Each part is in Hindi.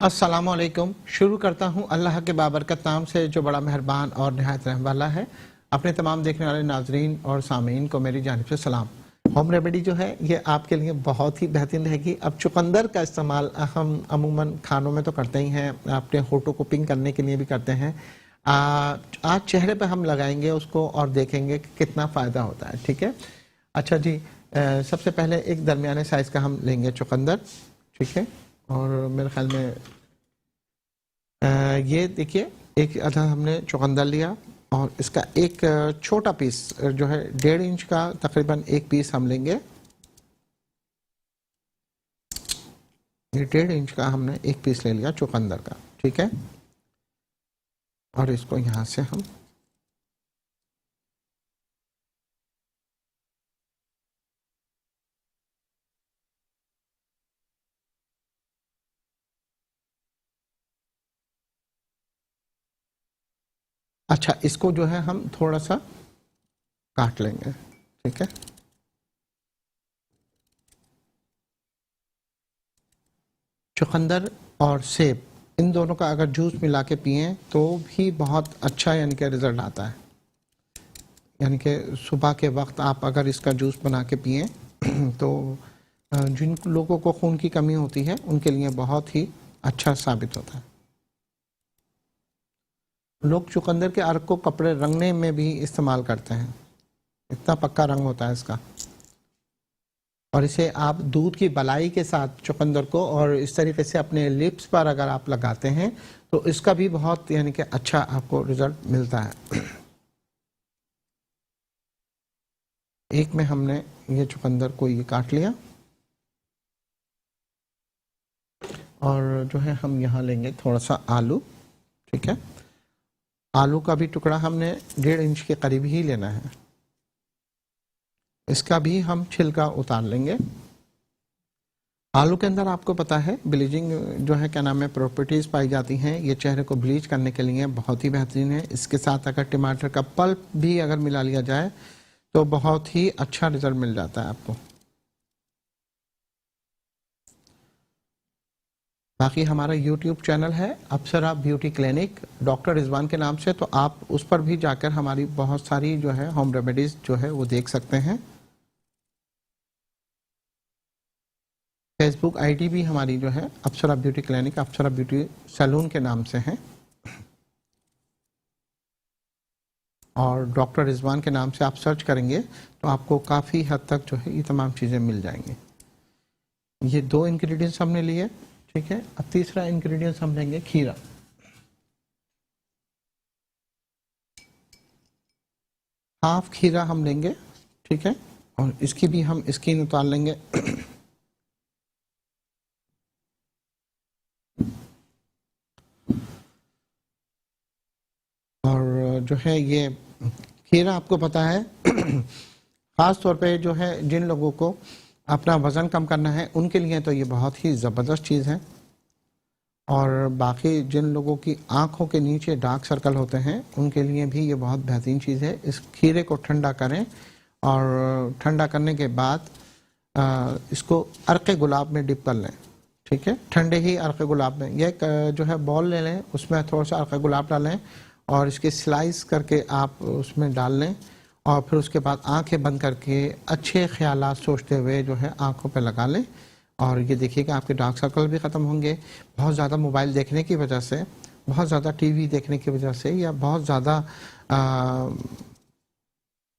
अस्सलामुअलैकुम। शुरू करता हूँ अल्लाह के बाबरकत नाम से जो बड़ा मेहरबान और नहायत रहम वाला है। अपने तमाम देखने वाले नाजरीन और सामीन को मेरी जानिब से सलाम। होम रेमेडी जो है ये आपके लिए बहुत ही बेहतरीन रहेगी। अब चुकंदर का इस्तेमाल हम अमूमन खानों में तो करते ही हैं, अपने होठों को पिंक करने के लिए भी करते हैं। आज चेहरे पे हम लगाएंगे उसको और देखेंगे कि कितना फ़ायदा होता है। ठीक है, अच्छा जी। सबसे पहले एक दरमियाने साइज़ का हम लेंगे चुकंदर। ठीक है, और मेरे ख्याल में ये देखिए एक आधा हमने चुकंदर लिया और इसका एक छोटा पीस जो है 1.5 इंच का तकरीबन एक पीस हम लेंगे। ये 1.5 इंच का हमने एक पीस ले लिया चुकंदर का। ठीक है, और इसको यहाँ से हम अच्छा इसको जो है हम थोड़ा सा काट लेंगे। ठीक है, चुकंदर और सेब इन दोनों का अगर जूस मिला के पिए तो भी बहुत अच्छा यानी कि रिजल्ट आता है। यानी कि सुबह के वक्त आप अगर इसका जूस बना के पिए तो जिन लोगों को खून की कमी होती है उनके लिए बहुत ही अच्छा साबित होता है। लोग चुकंदर के अर्क को कपड़े रंगने में भी इस्तेमाल करते हैं, इतना पक्का रंग होता है इसका। और इसे आप दूध की बलाई के साथ चुकंदर को और इस तरीके से अपने लिप्स पर अगर आप लगाते हैं तो इसका भी बहुत यानी कि अच्छा आपको रिजल्ट मिलता है। एक में हमने ये चुकंदर को ये काट लिया और जो है हम यहाँ लेंगे थोड़ा सा आलू। ठीक है, आलू का भी टुकड़ा हमने 1.5 इंच के करीब ही लेना है। इसका भी हम छिलका उतार लेंगे। आलू के अंदर आपको पता है ब्लीचिंग जो है क्या नाम है प्रॉपर्टीज पाई जाती हैं। ये चेहरे को ब्लीच करने के लिए बहुत ही बेहतरीन है। इसके साथ अगर टमाटर का पल्प भी अगर मिला लिया जाए तो बहुत ही अच्छा रिजल्ट मिल जाता है आपको। बाकी हमारा YouTube चैनल है अप्सरा ब्यूटी क्लिनिक डॉक्टर रिजवान के नाम से, तो आप उस पर भी जाकर हमारी बहुत सारी जो है होम रेमेडीज जो है वो देख सकते हैं। फेसबुक आईडी भी हमारी जो है अप्सरा ब्यूटी क्लिनिक अप्सरा ब्यूटी सैलून के नाम से है, और डॉक्टर रिजवान के नाम से आप सर्च करेंगे तो आपको काफ़ी हद तक जो है ये तमाम चीज़ें मिल जाएंगी। ये 2 इंग्रेडिएंट्स हमने लिए। ठीक है, अब तीसरा इंग्रेडिएंट्स हम लेंगे खीरा। हाफ खीरा हम लेंगे। ठीक है, और इसकी भी हम स्किन उतार लेंगे। और जो है ये खीरा आपको पता है ख़ास तौर पे जो है जिन लोगों को अपना वज़न कम करना है उनके लिए तो ये बहुत ही ज़बरदस्त चीज़ है। और बाकी जिन लोगों की आँखों के नीचे डार्क सर्कल होते हैं उनके लिए भी ये बहुत बेहतरीन चीज़ है। इस खीरे को ठंडा करें और ठंडा करने के बाद इसको अर्क़ गुलाब में डिप कर लें। ठीक है, ठंडे ही अर्क़ गुलाब में ये जो है बॉल ले लें, उसमें थोड़ा सा अर्क़ गुलाब डालें और इसके स्लाइस करके आप उसमें डाल लें और फिर उसके बाद आंखें बंद करके अच्छे ख्यालात सोचते हुए जो है आंखों पे लगा लें। और ये देखिएगा आपके डार्क सर्कल भी ख़त्म होंगे। बहुत ज़्यादा मोबाइल देखने की वजह से, बहुत ज़्यादा टीवी देखने की वजह से, या बहुत ज़्यादा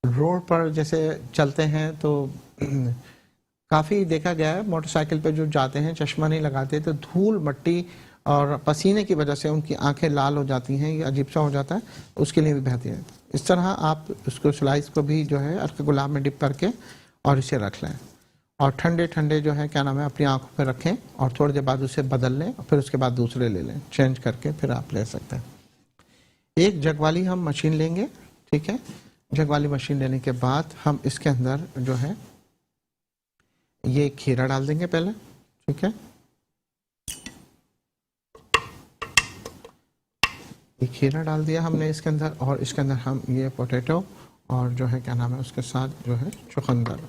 रोड पर जैसे चलते हैं तो काफ़ी देखा गया है मोटरसाइकिल पे जो जाते हैं चश्मा नहीं लगाते तो धूल मट्टी और पसीने की वजह से उनकी आंखें लाल हो जाती हैं, ये अजीब सा हो जाता है, उसके लिए भी बेहतर है। इस तरह आप उसको स्लाइस को भी जो है अर्क़ गुलाब में डिप करके और इसे रख लें और ठंडे ठंडे जो है क्या नाम है अपनी आंखों पर रखें और थोड़ी देर बाद उसे बदल लें और फिर उसके बाद दूसरे ले लें, चेंज करके फिर आप ले सकते हैं। एक जग वाली हम मशीन लेंगे। ठीक है, जग वाली मशीन लेने के बाद हम इसके अंदर जो है ये खीरा डाल देंगे पहले। ठीक है, ये खीरा डाल दिया हमने इसके अंदर और इसके अंदर हम ये पोटैटो और जो है क्या नाम है उसके साथ जो है चुकंदर।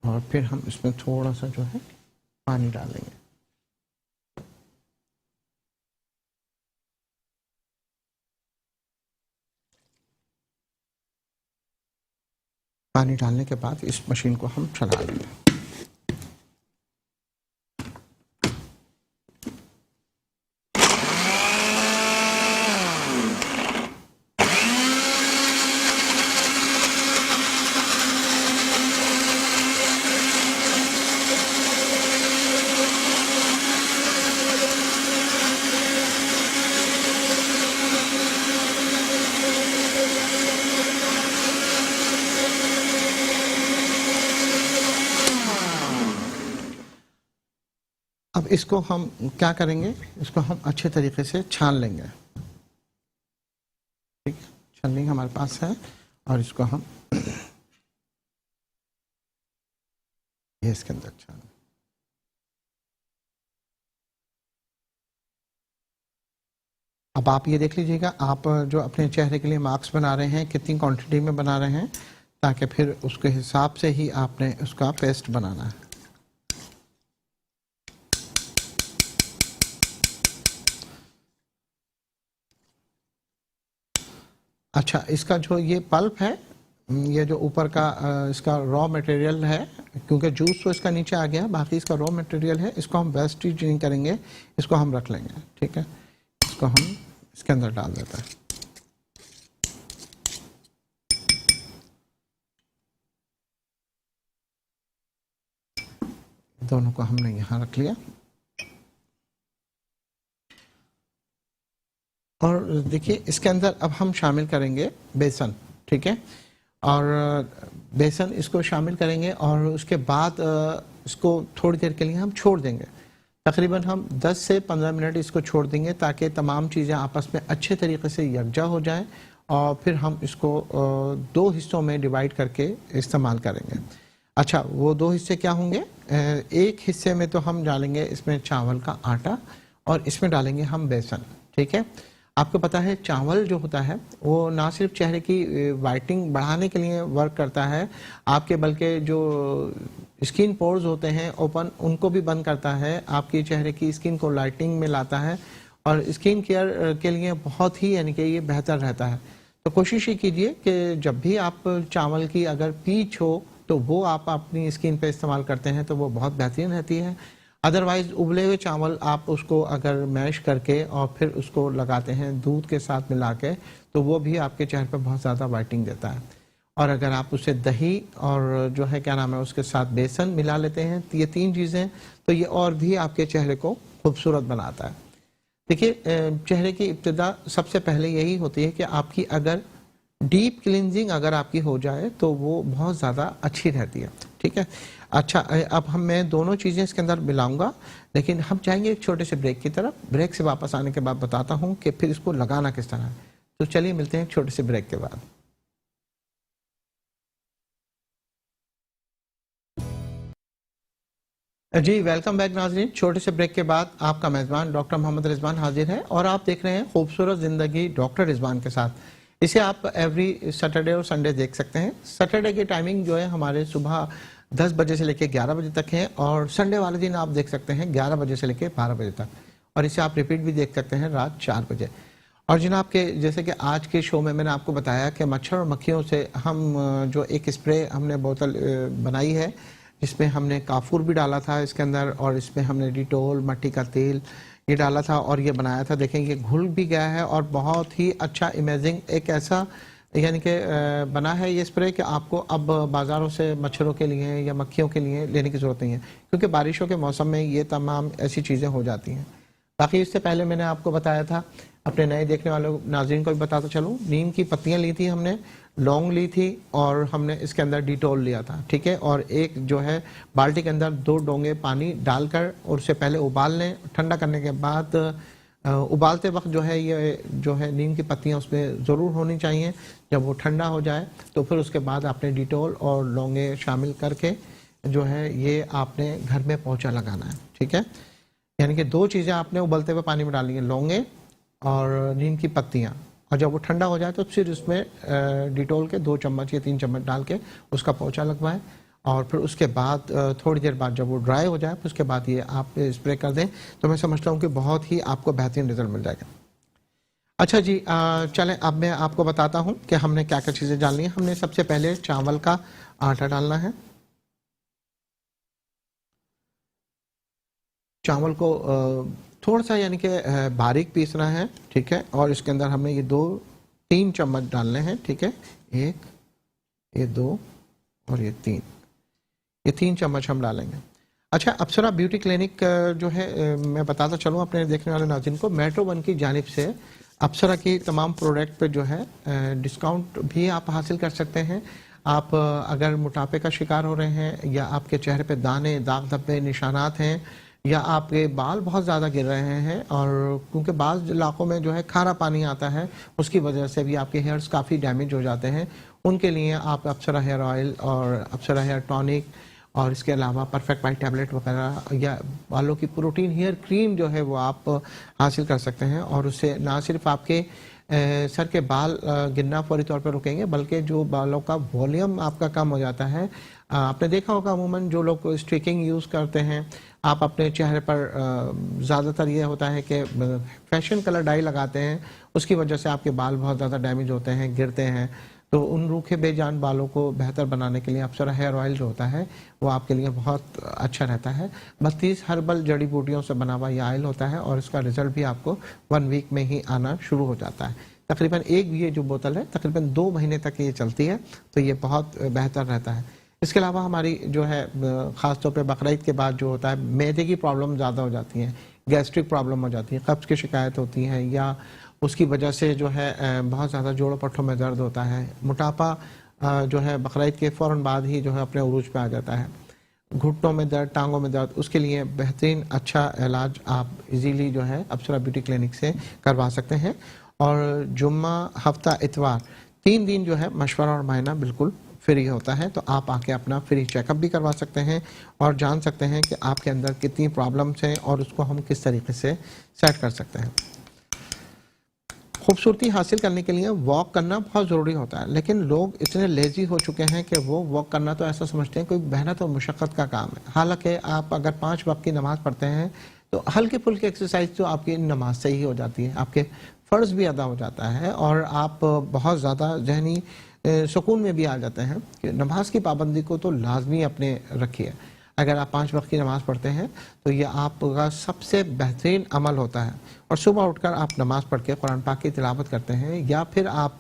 और फिर हम इसमें थोड़ा सा जो है पानी डालेंगे। पानी डालने के बाद इस मशीन को हम चला लेंगे। अब इसको हम क्या करेंगे, इसको हम अच्छे तरीके से छान लेंगे। ठीक है, छलनी हमारे पास है और इसको हम ये इसके अंदर छान। अब आप ये देख लीजिएगा, आप जो अपने चेहरे के लिए मार्क्स बना रहे हैं कितनी क्वांटिटी में बना रहे हैं, ताकि फिर उसके हिसाब से ही आपने उसका पेस्ट बनाना है। अच्छा, इसका जो ये पल्प है, ये जो ऊपर का इसका रॉ मटेरियल है, क्योंकि जूस तो इसका नीचे आ गया, बाकी इसका रॉ मटेरियल है, इसको हम वेस्टेज नहीं करेंगे, इसको हम रख लेंगे। ठीक है, इसको हम इसके अंदर डाल देते हैं। दोनों को हमने यहाँ रख लिया और देखिए इसके अंदर अब हम शामिल करेंगे बेसन। ठीक है, और बेसन इसको शामिल करेंगे और उसके बाद इसको थोड़ी देर के लिए हम छोड़ देंगे। तकरीबन हम 10 से 15 मिनट इसको छोड़ देंगे ताकि तमाम चीज़ें आपस में अच्छे तरीके से यकजा हो जाएं और फिर हम इसको 2 हिस्सों में डिवाइड करके इस्तेमाल करेंगे। अच्छा, वो 2 हिस्से क्या होंगे? एक हिस्से में तो हम डालेंगे इसमें चावल का आटा और इसमें डालेंगे हम बेसन। ठीक है, आपको पता है चावल जो होता है वो ना सिर्फ चेहरे की वाइटनिंग बढ़ाने के लिए वर्क करता है, आपके बल्कि जो स्किन पोर्स होते हैं ओपन, उनको भी बंद करता है, आपकी चेहरे की स्किन को लाइटनिंग में लाता है और स्किन केयर के लिए बहुत ही यानी कि ये बेहतर रहता है। तो कोशिश ये कीजिए कि जब भी आप चावल की अगर पीच हो तो वो आप अपनी स्किन पे इस्तेमाल करते हैं तो वो बहुत बेहतरीन रहती है। अदरवाइज उबले हुए चावल आप उसको अगर मैश करके और फिर उसको लगाते हैं दूध के साथ मिला के, तो वो भी आपके चेहरे पर बहुत ज़्यादा वाइटनिंग देता है। और अगर आप उसे दही और जो है क्या नाम है उसके साथ बेसन मिला लेते हैं, ये 3 चीज़ें, तो ये और भी आपके चेहरे को खूबसूरत बनाता है। देखिए, चेहरे की इब्तिदा सबसे पहले यही होती है कि आपकी अगर डीप क्लिनजिंग अगर आपकी हो जाए तो वो बहुत ज़्यादा अच्छी रहती है। ठीक है, अच्छा, अब मैं दोनों चीज़ें इसके अंदर मिलाऊंगा, लेकिन हम जाएंगे एक छोटे से ब्रेक की तरफ। ब्रेक से वापस आने के बाद बताता हूँ कि फिर इसको लगाना किस तरह है। तो चलिए मिलते हैं एक छोटे से ब्रेक के बाद। जी वेलकम बैक नाज़रीन। छोटे से ब्रेक के बाद आपका मेज़बान डॉक्टर मोहम्मद रिजवान हाजिर है और आप देख रहे हैं खूबसूरत ज़िंदगी डॉक्टर रिजवान के साथ। इसे आप एवरी सैटरडे और संडे देख सकते हैं। सैटरडे की टाइमिंग जो है हमारे सुबह 10 बजे से लेकर 11 बजे तक है और संडे वाले दिन आप देख सकते हैं 11 बजे से लेकर 12 बजे तक, और इसे आप रिपीट भी देख सकते हैं रात 4 बजे। और जनाब के जैसे कि आज के शो में मैंने आपको बताया कि मच्छर और मक्खियों से हम जो एक स्प्रे हमने बोतल बनाई है, जिसमें हमने काफूर भी डाला था इसके अंदर और इसमें हमने डिटोल, मट्टी का तेल ये डाला था और ये बनाया था। देखें ये घुल भी गया है और बहुत ही अच्छा इमेजिंग एक ऐसा यानी कि बना है ये स्प्रे कि आपको अब बाज़ारों से मच्छरों के लिए या मक्खियों के लिए लेने की ज़रूरत नहीं है, क्योंकि बारिशों के मौसम में ये तमाम ऐसी चीज़ें हो जाती हैं। बाकी इससे पहले मैंने आपको बताया था, अपने नए देखने वालों नाज़रीन को भी बताता चलूँ, नीम की पत्तियाँ ली थी हमने, लौंग ली थी और हमने इसके अंदर डिटोल लिया था। ठीक है, और एक जो है बाल्टी के अंदर 2 डोंगे पानी डालकर और उसे पहले उबाल लें। ठंडा करने के बाद उबालते वक्त जो है ये जो है नीम की पत्तियाँ उसमें ज़रूर होनी चाहिए। जब वो ठंडा हो जाए तो फिर उसके बाद आपने डिटोल और लौंगे शामिल करके जो है ये आपने घर में पोंछा लगाना है। ठीक है, यानी कि 2 चीज़ें आपने उबलते हुए पानी में डाली हैं, लौंगे और नीम की पत्तियाँ, और जब वो ठंडा हो जाए तो फिर उसमें डिटोल के 2 चम्मच या 3 चम्मच डाल के उसका पोंछा लगवाएं और फिर उसके बाद थोड़ी देर बाद जब वो ड्राई हो जाए, फिर उसके बाद ये आप स्प्रे कर दें, तो मैं समझता हूँ कि बहुत ही आपको बेहतरीन रिजल्ट मिल जाएगा। अच्छा जी, चलें अब मैं आपको बताता हूँ कि हमने क्या क्या चीज़ें डालनी है। हमने सबसे पहले चावल का आटा डालना है। चावल को थोड़ा सा यानी कि बारीक पीसना है, ठीक है। और इसके अंदर हमें ये 2-3 चम्मच डालने हैं, ठीक है। 1, ये 2 और ये 3, ये 3 चम्मच हम डालेंगे। अच्छा, अप्सरा ब्यूटी क्लिनिक जो है, मैं बताता चलूँ अपने देखने वाले नाज़रीन को, मेट्रो वन की जानिब से अप्सरा की तमाम प्रोडक्ट पे जो है डिस्काउंट भी आप हासिल कर सकते हैं। आप अगर मोटापे का शिकार हो रहे हैं, या आपके चेहरे पे दाने, दाग धब्बे, निशानात हैं, या आपके बाल बहुत ज़्यादा गिर रहे हैं, और क्योंकि बाज़ इलाकों में जो है खारा पानी आता है, उसकी वजह से भी आपके हेयर्स काफ़ी डैमेज हो जाते हैं, उनके लिए आप अप्सरा हेयर ऑयल और अप्सरा हेयर टॉनिक और इसके अलावा परफेक्ट वाइट टैबलेट वगैरह, या बालों की प्रोटीन हेयर क्रीम जो है वो आप हासिल कर सकते हैं। और उससे ना सिर्फ आपके सर के बाल गिरना फौरी तौर पर रुकेंगे, बल्कि जो बालों का वॉल्यूम आपका कम हो जाता है। आपने देखा होगा अमूमन जो लोग स्ट्रिकिंग यूज़ करते हैं, आप अपने चेहरे पर ज़्यादातर ये होता है कि फैशन कलर डाई लगाते हैं, उसकी वजह से आपके बाल बहुत ज़्यादा डैमेज होते हैं, गिरते हैं। तो उन रूखे बेजान बालों को बेहतर बनाने के लिए अप्सरा हेयर ऑयल जो होता है वो आपके लिए बहुत अच्छा रहता है। 32 हर्बल जड़ी बूटियों से बना हुआ ये ऑयल होता है, और इसका रिजल्ट भी आपको 1 वीक में ही आना शुरू हो जाता है। तकरीबन एक ये जो बोतल है तकरीबन 2 महीने तक ये चलती है, तो ये बहुत बेहतर रहता है। इसके अलावा हमारी जो है ख़ासतौर पे बकरीद के बाद जो होता है, मैदे की प्रॉब्लम ज़्यादा हो जाती है, गैस्ट्रिक प्रॉब्लम हो जाती है, कब्ज़ की शिकायत होती है, या उसकी वजह से जो है बहुत ज़्यादा जोड़ों पट्टों में दर्द होता है, मोटापा जो है बकरीद के फ़ौरन बाद ही जो है अपने उरूज पे आ जाता है, घुटनों में दर्द, टांगों में दर्द, उसके लिए बेहतरीन अच्छा इलाज आप इजीली जो है अप्सरा ब्यूटी क्लिनिक से करवा सकते हैं। और जुम्मा, हफ्ता, इतवार 3 दिन जो है मशवरा और मायना बिल्कुल फ्री होता है, तो आप आके अपना फ्री चेकअप भी करवा सकते हैं और जान सकते हैं कि आपके अंदर कितनी प्रॉब्लम्स हैं और उसको हम किस तरीके से सेट कर सकते हैं। खूबसूरती हासिल करने के लिए वॉक करना बहुत ज़रूरी होता है, लेकिन लोग इतने लेज़ी हो चुके हैं कि वो वॉक करना तो ऐसा समझते हैं कोई मेहनत और मुशक्क़त का काम है। हालांकि आप अगर 5 वक्त की नमाज़ पढ़ते हैं तो हल्के फुल्के एक्सरसाइज तो आपकी नमाज से ही हो जाती है, आपके फ़र्ज़ भी अदा हो जाता है, और आप बहुत ज़्यादा जहनी सुकून में भी आ जाते हैं कि नमाज की पाबंदी को तो लाजमी अपने रखिए। अगर आप 5 वक्त की नमाज़ पढ़ते हैं तो ये आपका सबसे बेहतरीन अमल होता है। और सुबह उठकर आप नमाज़ पढ़ के कुरान पाक की तिलावत करते हैं, या फिर आप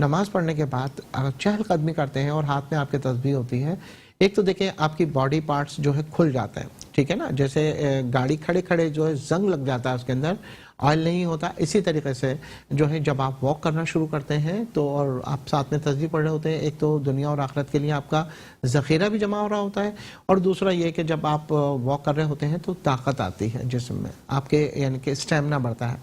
नमाज़ पढ़ने के बाद चहलकदमी करते हैं और हाथ में आपके तस्बीह होती है, एक तो देखिए आपकी बॉडी पार्ट्स जो है खुल जाते हैं, ठीक है ना। जैसे गाड़ी खड़े खड़े जो है जंग लग जाता है, उसके अंदर ऑयल नहीं होता, इसी तरीके से जो है जब आप वॉक करना शुरू करते हैं तो, और आप साथ में तस्बीह पढ़ रहे होते हैं, एक तो दुनिया और आखिरत के लिए आपका ज़ख़ीरा भी जमा हो रहा होता है, और दूसरा ये कि जब आप वॉक कर रहे होते हैं तो ताकत आती है जिस्म में, आपके यानी कि स्टेमिना बढ़ता है।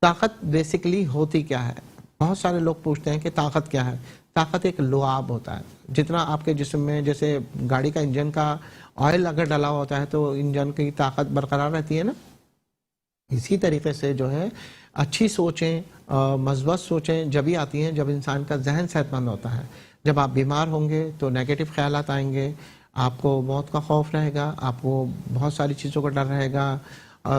ताकत बेसिकली होती क्या है, बहुत सारे लोग पूछते हैं कि ताकत क्या है। ताकत एक लुआब होता है, जितना आपके जिस्म में, जैसे गाड़ी का इंजन का ऑयल अगर डला होता है तो इंजन की ताकत बरकरार रहती है ना, इसी तरीके से जो है अच्छी सोचें, मज़बूत सोचें जब भी आती हैं जब इंसान का जहन सेहतमंद होता है। जब आप बीमार होंगे तो नेगेटिव ख्यालात आएंगे, आपको मौत का खौफ रहेगा, आपको बहुत सारी चीज़ों का डर रहेगा।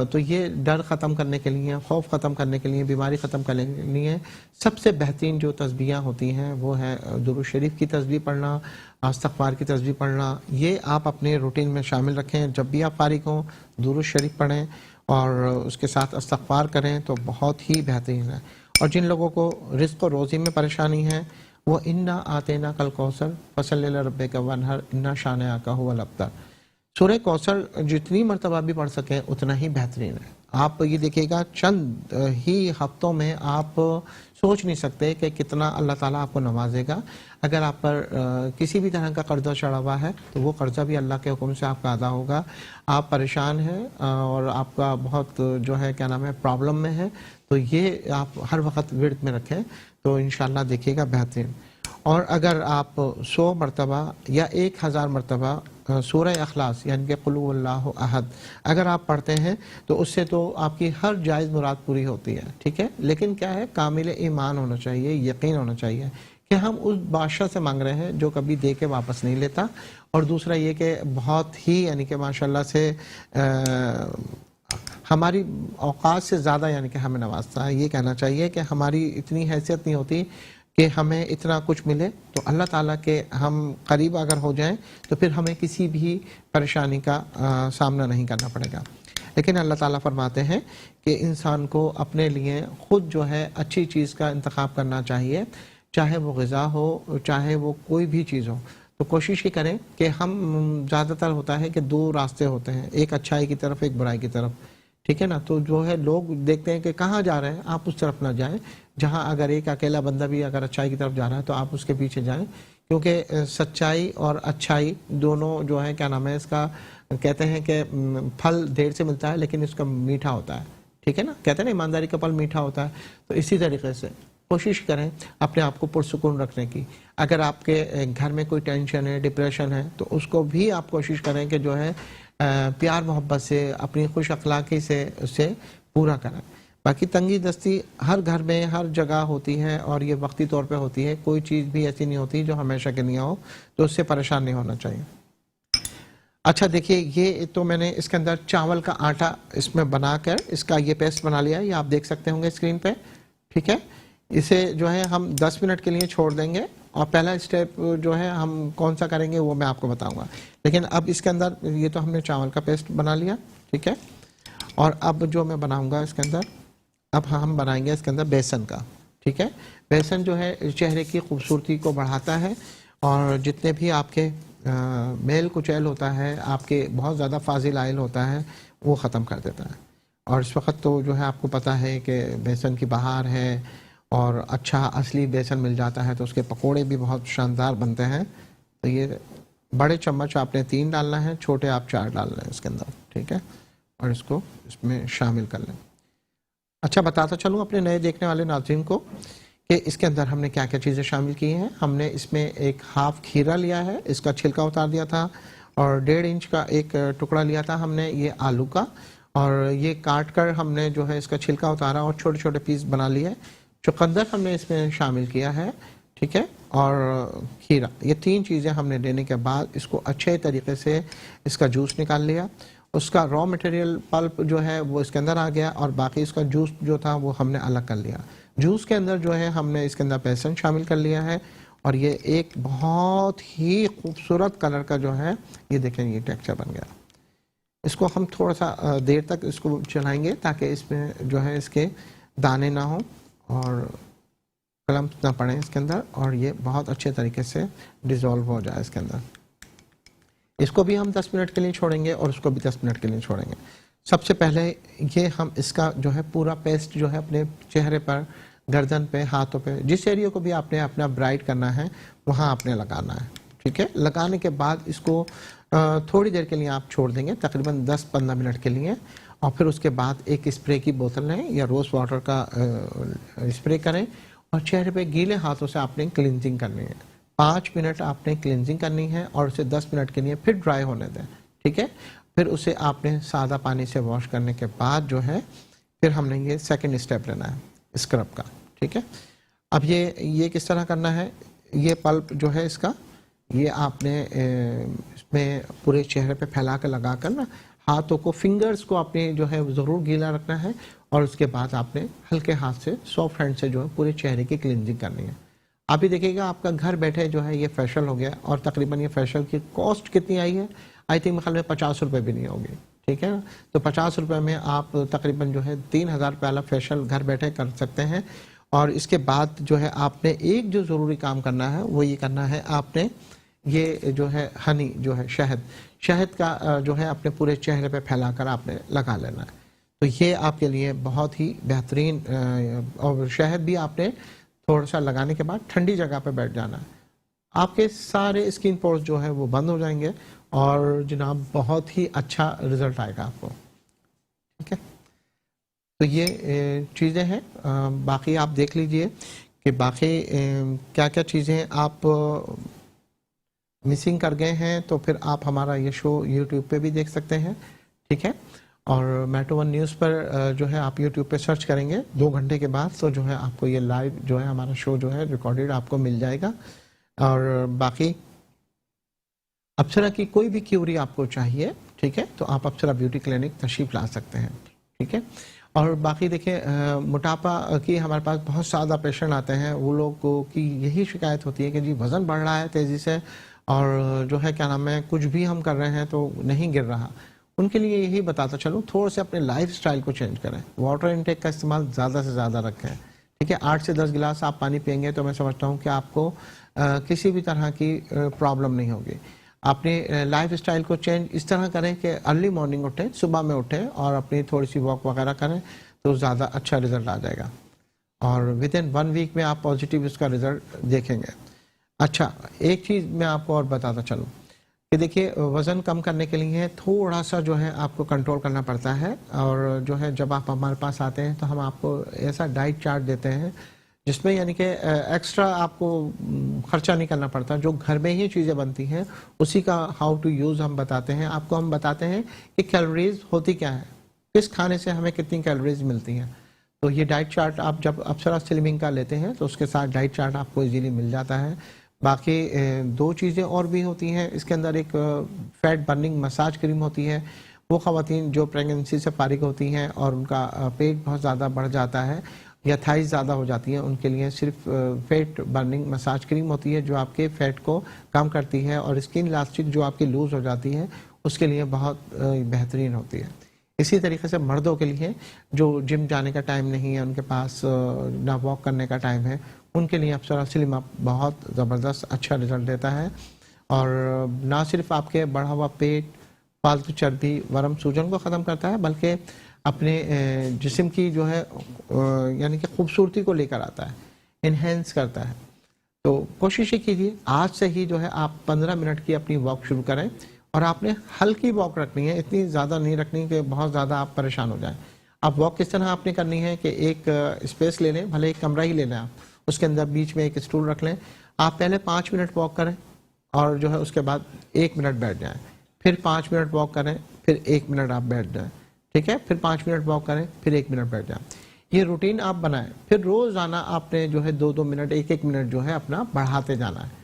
तो ये डर ख़त्म करने के लिए, खौफ ख़त्म करने के लिए, बीमारी ख़त्म करने के लिए सबसे बेहतरीन जो तस्बीहां होती हैं वो है दुरूद शरीफ की तस्बीह पढ़ना, इस्तिग़फ़ार की तस्बीह पढ़ना। ये आप अपने रूटीन में शामिल रखें, जब भी आप फारिग हों दुरूद शरीफ पढ़ें और उसके साथ इस्तिग़फ़ार करें तो बहुत ही बेहतरीन है। और जिन लोगों को रिज़्क़ और रोज़ी में परेशानी है वो इन्ना आतेना कल कौसर फसल्लि लिरब्बिका वन्हर इन्ना शानिअका हुवल अब्तर, सूरह कौसर जितनी मरतबा भी पढ़ सकें उतना ही बेहतरीन है। आप ये देखिएगा चंद ही हफ्तों में आप सोच नहीं सकते कि कितना अल्लाह ताला आपको नवाजेगा। अगर आप पर किसी भी तरह का कर्जा चढ़ा हुआ है तो वो कर्जा भी अल्लाह के हुक्म से आपका अदा होगा। आप परेशान हैं और आपका बहुत जो है क्या नाम है प्रॉब्लम में है, तो ये आप हर वक्त विर्द में रखें तो इंशाल्लाह देखिएगा बेहतरीन। और अगर आप 100 मरतबा या 1000 मरतबा सूरह अखलास यानी कि कुल हुवल्लाहु अहद अगर आप पढ़ते हैं तो उससे तो आपकी हर जायज़ मुराद पूरी होती है, ठीक है। लेकिन क्या है, कामिल ईमान होना चाहिए, यकीन होना चाहिए कि हम उस बादशाह से मांग रहे हैं जो कभी दे के वापस नहीं लेता, और दूसरा ये कि बहुत ही यानी कि माशाल्लाह से हमारी औकात से ज़्यादा यानी कि हमें नवाजता है। ये कहना चाहिए कि हमारी इतनी हैसियत नहीं होती कि हमें इतना कुछ मिले, तो अल्लाह ताला के हम करीब अगर हो जाएं तो फिर हमें किसी भी परेशानी का सामना नहीं करना पड़ेगा। लेकिन अल्लाह ताला फरमाते हैं कि इंसान को अपने लिए ख़ुद जो है अच्छी चीज़ का इंतखाब करना चाहिए, चाहे वो ग़िज़ा हो, चाहे वो कोई भी चीज़ हो। तो कोशिश ही करें कि हम ज़्यादातर होता है कि दो रास्ते होते हैं, एक अच्छाई की तरफ, एक बुराई की तरफ, ठीक है ना। तो जो है लोग देखते हैं कि कहाँ जा रहे हैं, आप उस तरफ ना जाएं। जहाँ अगर एक अकेला बंदा भी अगर अच्छाई की तरफ जा रहा है तो आप उसके पीछे जाएं, क्योंकि सच्चाई और अच्छाई दोनों जो है क्या नाम है इसका, कहते हैं कि फल देर से मिलता है लेकिन इसका मीठा होता है, ठीक है ना। कहते हैं ना ईमानदारी का फल मीठा होता है। तो इसी तरीके से कोशिश करें अपने आप को पुरसुकून रखने की। अगर आपके घर में कोई टेंशन है, डिप्रेशन है, तो उसको भी आप कोशिश करें कि जो है प्यार मोहब्बत से, अपनी खुश अखलाकी से उसे पूरा करें। बाकी तंगी दस्ती हर घर में हर जगह होती है और ये वक्ती तौर पे होती है, कोई चीज़ भी ऐसी नहीं होती जो हमेशा के लिए हो, तो उससे परेशान नहीं होना चाहिए। अच्छा देखिए, ये तो मैंने इसके अंदर चावल का आटा इसमें बनाकर इसका ये पेस्ट बना लिया है, ये आप देख सकते होंगे स्क्रीन पे, ठीक है। इसे जो है हम 10 मिनट के लिए छोड़ देंगे, और पहला स्टेप जो है हम कौन सा करेंगे वो मैं आपको बताऊंगा। लेकिन अब इसके अंदर ये तो हमने चावल का पेस्ट बना लिया, ठीक है। और अब जो मैं बनाऊंगा इसके अंदर, अब हम बनाएंगे इसके अंदर बेसन का, ठीक है। बेसन जो है चेहरे की खूबसूरती को बढ़ाता है, और जितने भी आपके मेल कुचैल होता है, आपके बहुत ज़्यादा फाजिल आयल होता है, वो ख़त्म कर देता है। और इस वक्त तो जो है आपको पता है कि बेसन की बहार है, और अच्छा असली बेसन मिल जाता है तो उसके पकोड़े भी बहुत शानदार बनते हैं। तो ये बड़े चम्मच आपने 3 डालना है, छोटे आप 4 डालना है इसके अंदर, ठीक है। और इसको इसमें शामिल कर लें। अच्छा, बताता चलूँ अपने नए देखने वाले नाज़रीन को कि इसके अंदर हमने क्या क्या चीज़ें शामिल की हैं। हमने इसमें एक हाफ खीरा लिया है, इसका छिलका उतार दिया था, और 1.5 इंच का एक टुकड़ा लिया था हमने ये आलू का, और ये काट कर हमने जो है इसका छिलका उतारा और छोटे छोटे पीस बना लिए। चुकंदर हमने इसमें शामिल किया है, ठीक है, और खीरा। ये 3 चीज़ें हमने लेने के बाद इसको अच्छे तरीके से इसका जूस निकाल लिया। उसका रॉ मटेरियल पल्प जो है वो इसके अंदर आ गया, और बाकी इसका जूस जो था वो हमने अलग कर लिया। जूस के अंदर जो है हमने इसके अंदर बेसन शामिल कर लिया है, और ये एक बहुत ही खूबसूरत कलर का जो है, ये देखें ये टेक्सचर बन गया। इसको हम थोड़ा सा देर तक इसको चलाएंगे ताकि इसमें जो है इसके दाने ना हो और कलम ना पड़े इसके अंदर, और ये बहुत अच्छे तरीके से डिज़ोल्व हो जाए इसके अंदर। इसको भी हम 10 मिनट के लिए छोड़ेंगे और उसको भी 10 मिनट के लिए छोड़ेंगे। सबसे पहले ये हम इसका जो है पूरा पेस्ट जो है अपने चेहरे पर, गर्दन पे, हाथों पे, जिस एरिया को भी आपने अपना ब्राइट करना है वहाँ आपने लगाना है, ठीक है। लगाने के बाद इसको थोड़ी देर के लिए आप छोड़ देंगे, तकरीबन 10-15 मिनट के लिए, और फिर उसके बाद एक स्प्रे की बोतल लें या रोज़ वाटर का स्प्रे करें, और चेहरे पे गीले हाथों से आपने क्लिनजिंग करनी है। 5 मिनट आपने क्लिनजिंग करनी है, और उसे 10 मिनट के लिए फिर ड्राई होने दें, ठीक है। फिर उसे आपने सादा पानी से वॉश करने के बाद जो है फिर हमने ये सेकंड स्टेप लेना है स्क्रब का, ठीक है। अब ये किस तरह करना है, ये पल्प जो है इसका, ये आपने इसमें पूरे चेहरे पे फैला कर लगा कर ना, हाथों को, फिंगर्स को आपने जो है ज़रूर गीला रखना है, और उसके बाद आपने हल्के हाथ से, सॉफ्ट हैंड से जो है पूरे चेहरे की क्लिनजिंग करनी है। आप ही देखिएगा आपका घर बैठे जो है ये फेशियल हो गया, और तकरीबन ये फेशियल की कॉस्ट कितनी आई है, आई थिंक ख्याल में 50 रुपये भी नहीं होगी, ठीक है। तो 50 रुपये में आप तकरीबन जो है 3000 रुपये वाला फेशियल घर बैठे कर सकते हैं। और इसके बाद जो है आपने एक जो ज़रूरी काम करना है वो ये करना है, आपने ये जो है हनी जो है शहद का जो है अपने पूरे चेहरे पे फैलाकर आपने लगा लेना है। तो ये आपके लिए बहुत ही बेहतरीन, और शहद भी आपने थोड़ा सा लगाने के बाद ठंडी जगह पे बैठ जाना है। आपके सारे स्किन पोर्स जो है वो बंद हो जाएंगे, और जनाब बहुत ही अच्छा रिजल्ट आएगा आपको, ठीक है। तो ये चीज़ें हैं, बाकी आप देख लीजिए कि बाकी क्या क्या चीज़ें आप मिसिंग कर गए हैं, तो फिर आप हमारा ये शो यूट्यूब पे भी देख सकते हैं, ठीक है। और मेट्रो वन न्यूज़ पर जो है आप यूट्यूब पे सर्च करेंगे 2 घंटे के बाद, तो जो है आपको ये लाइव जो है हमारा शो जो है रिकॉर्डेड आपको मिल जाएगा। और बाकी अप्सरा की कोई भी क्यूरी आपको चाहिए, ठीक है, तो आप अप्सरा ब्यूटी क्लिनिक तशरीफ ला सकते हैं, ठीक है। और बाकी देखिए मोटापा की हमारे पास बहुत ज़्यादा पेशेंट आते हैं, वो लोगों की यही शिकायत होती है कि जी वज़न बढ़ रहा है तेज़ी से और जो है क्या नाम है कुछ भी हम कर रहे हैं तो नहीं गिर रहा। उनके लिए यही बताता चलूँ, थोड़ा से अपने लाइफ स्टाइल को चेंज करें, वाटर इनटेक का इस्तेमाल ज़्यादा से ज़्यादा रखें, ठीक है। 8 से 10 गिलास आप पानी पियेंगे तो मैं समझता हूँ कि आपको किसी भी तरह की प्रॉब्लम नहीं होगी। अपने लाइफ स्टाइल को चेंज इस तरह करें कि अर्ली मॉर्निंग उठें, सुबह में उठें और अपनी थोड़ी सी वॉक वगैरह करें तो ज़्यादा अच्छा रिजल्ट आ जाएगा और विद इन 1 वीक में आप पॉजिटिव इसका रिजल्ट देखेंगे। अच्छा, एक चीज़ मैं आपको और बताता चलूँ कि देखिए वज़न कम करने के लिए थोड़ा सा जो है आपको कंट्रोल करना पड़ता है और जो है जब आप हमारे पास आते हैं तो हम आपको ऐसा डाइट चार्ट देते हैं जिसमें यानी कि एक्स्ट्रा आपको खर्चा नहीं करना पड़ता, जो घर में ही चीज़ें बनती हैं उसी का हाउ टू यूज़ हम बताते हैं आपको। हम बताते हैं कि कैलोरीज होती क्या है, किस खाने से हमें कितनी कैलोरीज मिलती हैं। तो ये डाइट चार्ट आप जब अप्सरा स्लिमिंग का लेते हैं तो उसके साथ डाइट चार्ट आपको इजीली मिल जाता है। बाकी 2 चीज़ें और भी होती हैं इसके अंदर, एक फैट बर्निंग मसाज क्रीम होती है, वो ख़वातीन जो प्रेगनेंसी से फारिग होती हैं और उनका पेट बहुत ज़्यादा बढ़ जाता है या थाइज ज़्यादा हो जाती है, उनके लिए सिर्फ फैट बर्निंग मसाज क्रीम होती है जो आपके फैट को कम करती है और स्किन इलास्टिक जो आपकी लूज़ हो जाती है उसके लिए बहुत बेहतरीन होती है। इसी तरीके से मर्दों के लिए जो जिम जाने का टाइम नहीं है, उनके पास ना वॉक करने का टाइम है, उनके लिए अप्सरा स्लिम अप बहुत ज़बरदस्त अच्छा रिजल्ट देता है और ना सिर्फ आपके बढ़ा हुआ पेट, फालतू चर्बी, वरम सूजन को ख़त्म करता है बल्कि अपने जिस्म की जो है यानी कि खूबसूरती को लेकर आता है, इन्हेंस करता है। तो कोशिश कीजिए आज से ही जो है आप 15 मिनट की अपनी वॉक शुरू करें और आपने हल्की वॉक रखनी है, इतनी ज़्यादा नहीं रखनी कि बहुत ज़्यादा आप परेशान हो जाएं। आप वॉक किस तरह आपने करनी है कि एक स्पेस ले लें, भले एक कमरा ही ले लें आप, उसके अंदर बीच में एक स्टूल रख लें, आप पहले 5 मिनट वॉक करें और जो है उसके बाद 1 मिनट बैठ जाएं, फिर 5 मिनट वॉक करें, फिर 1 मिनट आप बैठ जाएं, ठीक है, फिर 5 मिनट वॉक करें, फिर 1 मिनट बैठ जाएं। ये रूटीन आप बनाएं, फिर रोज़ाना आपने जो है 2-2 मिनट 1-1 मिनट जो है अपना बढ़ाते जाना है।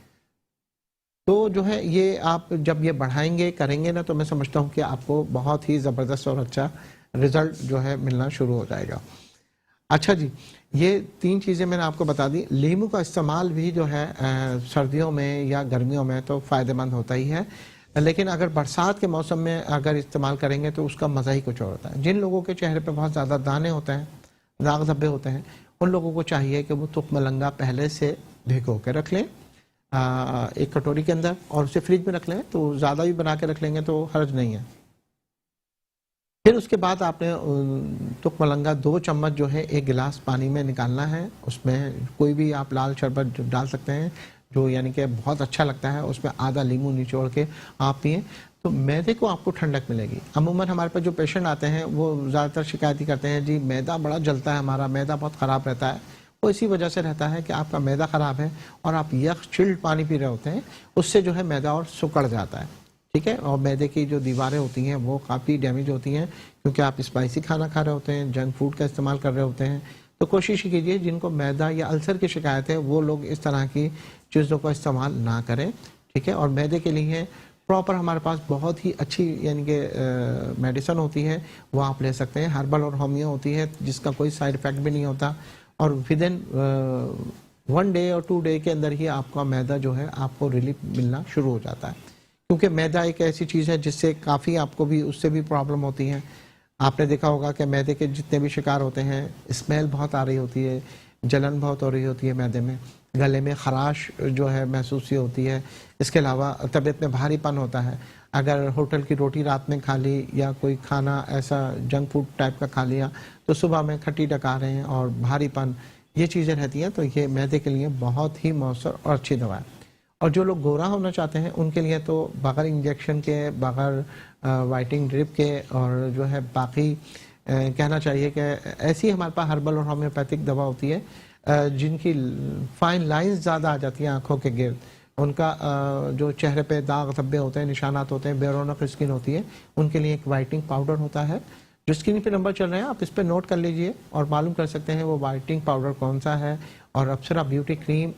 तो जो है ये आप जब ये बढ़ाएंगे करेंगे ना तो मैं समझता हूँ कि आपको बहुत ही ज़बरदस्त और अच्छा रिजल्ट जो है मिलना शुरू हो जाएगा। अच्छा जी, ये 3 चीज़ें मैंने आपको बता दी। लीमू का इस्तेमाल भी जो है सर्दियों में या गर्मियों में तो फ़ायदेमंद होता ही है, लेकिन अगर बरसात के मौसम में अगर इस्तेमाल करेंगे तो उसका मज़ा ही कुछ और होता है। जिन लोगों के चेहरे पे बहुत ज़्यादा दाने होते हैं, दाग धब्बे होते हैं, उन लोगों को चाहिए कि वो तुख मलंगा पहले से भिगो के रख लें एक कटोरी के अंदर और उसे फ्रिज में रख लें, तो ज़्यादा भी बना के रख लेंगे तो हर्ज नहीं है। फिर उसके बाद आपने तुख मलंगा 2 चम्मच जो है 1 गिलास पानी में निकालना है, उसमें कोई भी आप लाल शरबत डाल सकते हैं जो यानी कि बहुत अच्छा लगता है, उसमें आधा नींबू निचोड़ के आप पिए तो मैदे को आपको ठंडक मिलेगी। अमूमन हमारे पास जो पेशेंट आते हैं वो ज़्यादातर शिकायत ही करते हैं जी मैदा बड़ा जलता है, हमारा मैदा बहुत ख़राब रहता है। वो इसी वजह से रहता है कि आपका मैदा ख़राब है और आप यख चिल्ड पानी पी रहे होते हैं, उससे जो है मैदा और सिकुड़ जाता है, ठीक है। और मैदे की जो दीवारें होती हैं वो काफ़ी डैमेज होती हैं क्योंकि आप स्पाइसी खाना खा रहे होते हैं, जंक फूड का इस्तेमाल कर रहे होते हैं। तो कोशिश कीजिए जिनको मैदा या अल्सर की शिकायत है वो लोग इस तरह की चीज़ों का इस्तेमाल ना करें, ठीक है। और मैदे के लिए प्रॉपर हमारे पास बहुत ही अच्छी यानी कि मेडिसिन होती है, वो आप ले सकते हैं। हर्बल और होमियो होती है जिसका कोई साइड इफ़ेक्ट भी नहीं होता और विद इन 1 डे और 2 डे के अंदर ही आपका मैदा जो है आपको रिलीफ मिलना शुरू हो जाता है, क्योंकि मैदा एक ऐसी चीज़ है जिससे काफ़ी आपको भी उससे भी प्रॉब्लम होती है। आपने देखा होगा कि मैदे के जितने भी शिकार होते हैं स्मेल बहुत आ रही होती है, जलन बहुत हो रही होती है मैदे में, गले में खराश जो है महसूस होती है, इसके अलावा तबीयत में भारीपन होता है। अगर होटल की रोटी रात में खा ली या कोई खाना ऐसा जंक फूड टाइप का खा लिया तो सुबह में खट्टी डकारें और भारीपन ये चीज़ें रहती हैं, तो ये मैदे के लिए बहुत ही मौसर और अच्छी दवा है। और जो लोग गोरा होना चाहते हैं उनके लिए तो बगैर इंजेक्शन के, बगैर वाइटिंग ड्रिप के और जो है बाकी कहना चाहिए कि ऐसी हमारे पास हर्बल और होम्योपैथिक दवा होती है जिनकी फाइन लाइंस ज़्यादा आ जाती हैं आँखों के गिर्द, उनका जो चेहरे पे दाग धब्बे होते हैं, निशानात होते हैं, बेरौनक स्किन होती है, उनके लिए एक वाइटनिंग पाउडर होता है जो स्क्रीन पे नंबर चल रहे हैं आप इस पर नोट कर लीजिए और मालूम कर सकते हैं वो वाइटनिंग पाउडर कौन सा है और अप्सरा ब्यूटी क्रीम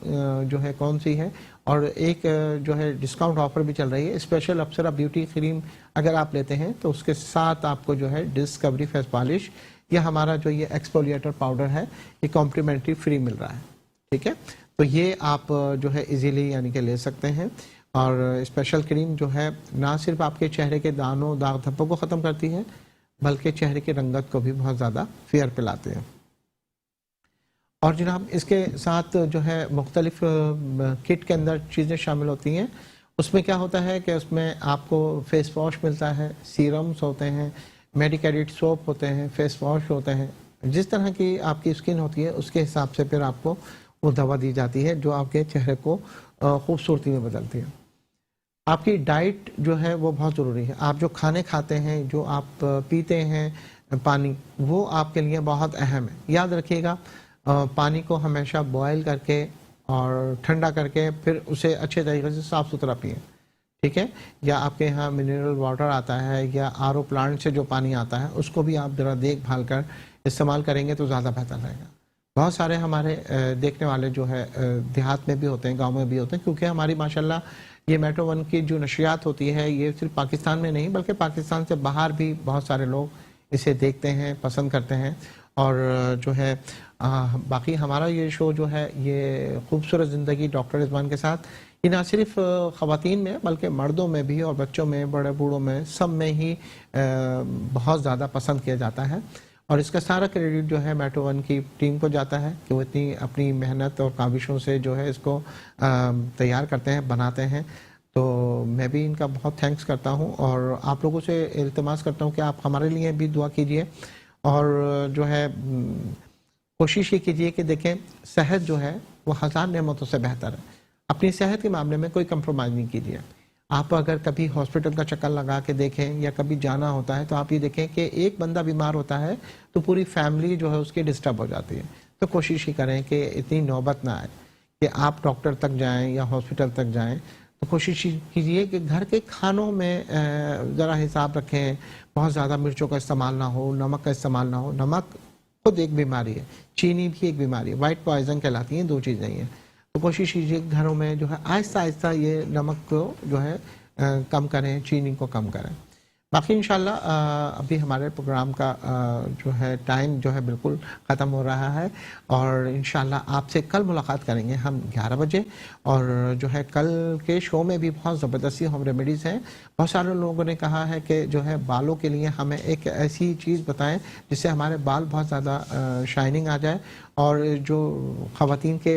जो है कौन सी है। और एक जो है डिस्काउंट ऑफर भी चल रही है, स्पेशल अप्सरा ब्यूटी क्रीम अगर आप लेते हैं तो उसके साथ आपको जो है डिस्कवरी फेस पॉलिश या हमारा जो ये एक्सफोलिएटर पाउडर है ये कॉम्प्लीमेंट्री फ्री मिल रहा है। ठीक है, तो ये आप जो है इजीली यानी कि ले सकते हैं। और स्पेशल क्रीम जो है ना सिर्फ आपके चेहरे के दानों दाग धब्बों को ख़त्म करती है बल्कि चेहरे की रंगत को भी बहुत ज़्यादा फेयर पिलाते हैं। और जनाब इसके साथ जो है मुख्तलिफ किट के अंदर चीज़ें शामिल होती हैं। उसमें क्या होता है कि उसमें आपको फेस वॉश मिलता है, सीरम्स होते हैं, मेडिकेटेड सोप होते हैं, फेस वॉश होते हैं। जिस तरह की आपकी स्किन होती है उसके हिसाब से फिर आपको वो दवा दी जाती है जो आपके चेहरे को खूबसूरती में बदलती है। आपकी डाइट जो है वो बहुत ज़रूरी है। आप जो खाने खाते हैं, जो आप पीते हैं पानी, वो आपके लिए बहुत अहम है। याद रखिएगा पानी को हमेशा बॉयल करके और ठंडा करके फिर उसे अच्छे तरीके से साफ़ सुथरा पिएं। ठीक है, या आपके यहाँ मिनरल वाटर आता है या आरओ प्लांट से जो पानी आता है उसको भी आप ज़रा देखभाल कर इस्तेमाल करेंगे तो ज़्यादा बेहतर रहेगा। बहुत सारे हमारे देखने वाले जो है देहात में भी होते हैं, गांव में भी होते हैं, क्योंकि हमारी माशाल्लाह ये मेट्रो वन की जो नशियात होती है ये सिर्फ पाकिस्तान में नहीं बल्कि पाकिस्तान से बाहर भी बहुत सारे लोग इसे देखते हैं, पसंद करते हैं। और जो है बाकी हमारा ये शो जो है ये खूबसूरत ज़िंदगी डॉक्टर रिजवान के साथ ये ना सिर्फ ख़वातीन में बल्कि मर्दों में भी और बच्चों में, बड़े बूढ़ों में, सब में ही बहुत ज़्यादा पसंद किया जाता है। और इसका सारा क्रेडिट जो है मेट्रो वन की टीम को जाता है कि वो इतनी अपनी मेहनत और काविशों से जो है इसको तैयार करते हैं, बनाते हैं। तो मैं भी इनका बहुत थैंक्स करता हूँ और आप लोगों से इल्तिमास करता हूँ कि आप हमारे लिए भी दुआ कीजिए। और जो है कोशिश ये कीजिए कि देखें सेहत जो है वो हज़ार नेमतों से बेहतर है। अपनी सेहत के मामले में कोई कंप्रोमाइज़ नहीं कीजिए। आप अगर कभी हॉस्पिटल का चक्कर लगा के देखें या कभी जाना होता है तो आप ये देखें कि एक बंदा बीमार होता है तो पूरी फैमिली जो है उसकी डिस्टर्ब हो जाती है। तो कोशिश ही करें कि इतनी नौबत ना आए कि आप डॉक्टर तक जाएं या हॉस्पिटल तक जाएं। तो कोशिश कीजिए कि घर के खानों में ज़रा हिसाब रखें, बहुत ज़्यादा मिर्चों का इस्तेमाल ना हो, नमक का इस्तेमाल ना हो। नमक खुद एक बीमारी है, चीनी भी एक बीमारी है, वाइट पॉइजन कहलाती हैं, दो चीज़ें ही हैं। तो कोशिश कीजिए घरों में जो है आहिस्ता आहिस्ता ये नमक को जो है कम करें, चीनी को कम करें। बाकी इंशाल्लाह अभी हमारे प्रोग्राम का जो है टाइम जो है बिल्कुल ख़त्म हो रहा है और इंशाल्लाह आपसे कल मुलाकात करेंगे हम 11 बजे। और जो है कल के शो में भी बहुत ज़बरदस्ती होम रेमेडीज़ हैं। बहुत सारे लोगों ने कहा है कि जो है बालों के लिए हमें एक ऐसी चीज़ बताएं जिससे हमारे बाल बहुत ज़्यादा शाइनिंग आ जाए और जो ख़वातीन के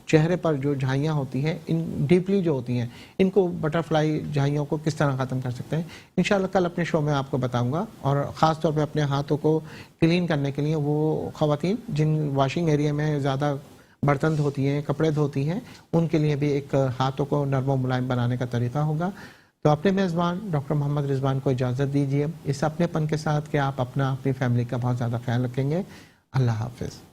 चेहरे पर जो झाइयाँ होती हैं, इन डीपली जो होती हैं, इनको बटरफ्लाई झाइयों को किस तरह ख़त्म कर सकते हैं इंशाल्लाह कल अपने शो में आपको बताऊंगा। और ख़ास तौर पे अपने हाथों को क्लीन करने के लिए वो ख़वातीन जिन वॉशिंग एरिया में ज़्यादा बर्तन धोती हैं, कपड़े धोती हैं, उनके लिए भी एक हाथों को नरम और मुलायम बनाने का तरीका होगा। तो अपने मेज़बान डॉक्टर मोहम्मद रिजवान को इजाज़त दीजिए इस अपनेपन के साथ कि आप अपनी फैमिली का बहुत ज़्यादा ख्याल रखेंगे। अल्लाह हाफ़िज़।